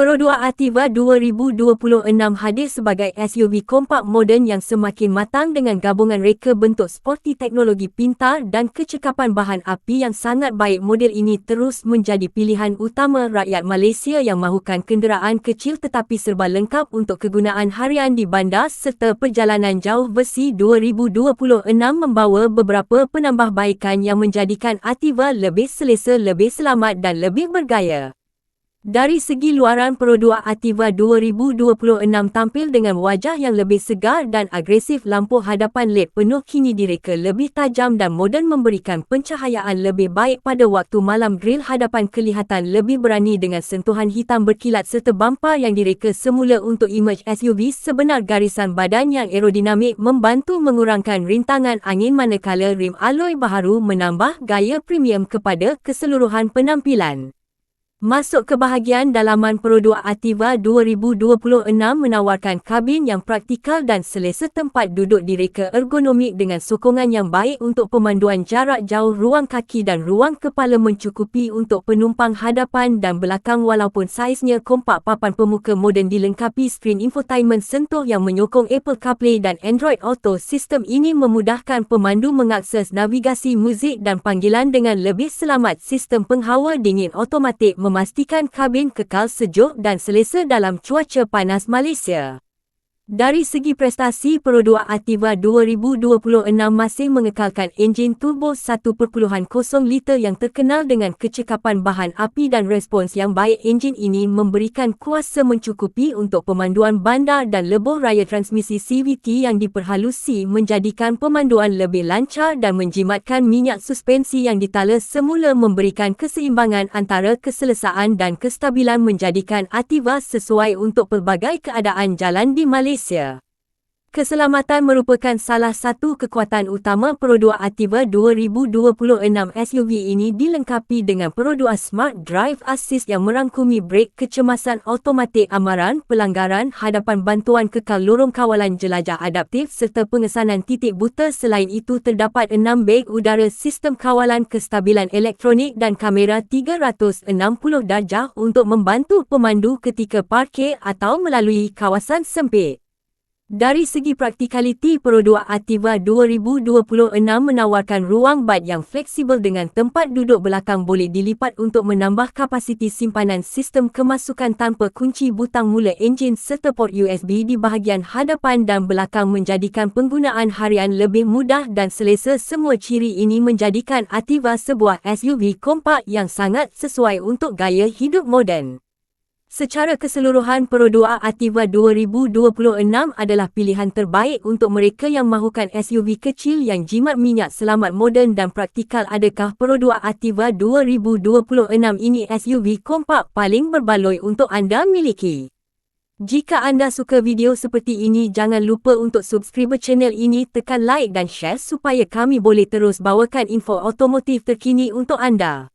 Perodua Ativa 2026 hadir sebagai SUV kompak moden yang semakin matang dengan gabungan reka bentuk sporty, teknologi pintar dan kecekapan bahan api yang sangat baik. Model ini terus menjadi pilihan utama rakyat Malaysia yang mahukan kenderaan kecil tetapi serba lengkap untuk kegunaan harian di bandar serta perjalanan jauh. Versi 2026 membawa beberapa penambahbaikan yang menjadikan Ativa lebih selesa, lebih selamat dan lebih bergaya. Dari segi luaran, perodua Ativa 2026 tampil dengan wajah yang lebih segar dan agresif. Lampu hadapan LED penuh kini direka lebih tajam dan moden memberikan pencahayaan lebih baik pada waktu malam. Grill hadapan kelihatan lebih berani dengan sentuhan hitam berkilat serta bumper yang direka semula untuk imej SUV sebenar. Garisan badan yang aerodinamik membantu mengurangkan rintangan angin manakala rim alloy baharu menambah gaya premium kepada keseluruhan penampilan. Masuk ke bahagian dalaman, perodua Ativa 2026 menawarkan kabin yang praktikal dan selesa. Tempat duduk direka ergonomik dengan sokongan yang baik untuk pemanduan jarak jauh. Ruang kaki dan ruang kepala mencukupi untuk penumpang hadapan dan belakang. Walaupun saiznya kompak, papan pemuka moden dilengkapi skrin infotainment sentuh yang menyokong Apple CarPlay dan Android Auto. Sistem ini memudahkan pemandu mengakses navigasi, muzik dan panggilan dengan lebih selamat. Sistem penghawa dingin automatik memastikan kabin kekal sejuk dan selesa dalam cuaca panas Malaysia. Dari segi prestasi, perodua Ativa 2026 masih mengekalkan enjin turbo 1.0 liter yang terkenal dengan kecekapan bahan api dan respons yang baik. Enjin ini memberikan kuasa mencukupi untuk pemanduan bandar dan lebuh raya. Transmisi CVT yang diperhalusi menjadikan pemanduan lebih lancar dan menjimatkan. Minyak suspensi yang ditala semula memberikan keseimbangan antara keselesaan dan kestabilan, menjadikan Ativa sesuai untuk pelbagai keadaan jalan di Malaysia. Keselamatan merupakan salah satu kekuatan utama perodua Ativa 2026. SUV ini dilengkapi dengan perodua Smart Drive Assist yang merangkumi brek kecemasan automatik, amaran pelanggaran hadapan, bantuan kekal lorong, kawalan jelajah adaptif serta pengesanan titik buta. Selain itu, terdapat 6 beg udara, sistem kawalan kestabilan elektronik dan kamera 360 darjah untuk membantu pemandu ketika parkir atau melalui kawasan sempit. Dari segi praktikaliti, perodua Ativa 2026 menawarkan ruang bak yang fleksibel dengan tempat duduk belakang boleh dilipat untuk menambah kapasiti simpanan. Sistem kemasukan tanpa kunci, butang mula enjin serta port USB di bahagian hadapan dan belakang menjadikan penggunaan harian lebih mudah dan selesa. Semua ciri ini menjadikan Ativa sebuah SUV kompak yang sangat sesuai untuk gaya hidup moden. Secara keseluruhan, perodua Ativa 2026 adalah pilihan terbaik untuk mereka yang mahukan SUV kecil yang jimat minyak, selamat, moden dan praktikal. Adakah perodua Ativa 2026 ini SUV kompak paling berbaloi untuk anda miliki? Jika anda suka video seperti ini, jangan lupa untuk subscribe channel ini, tekan like dan share supaya kami boleh terus bawakan info otomotif terkini untuk anda.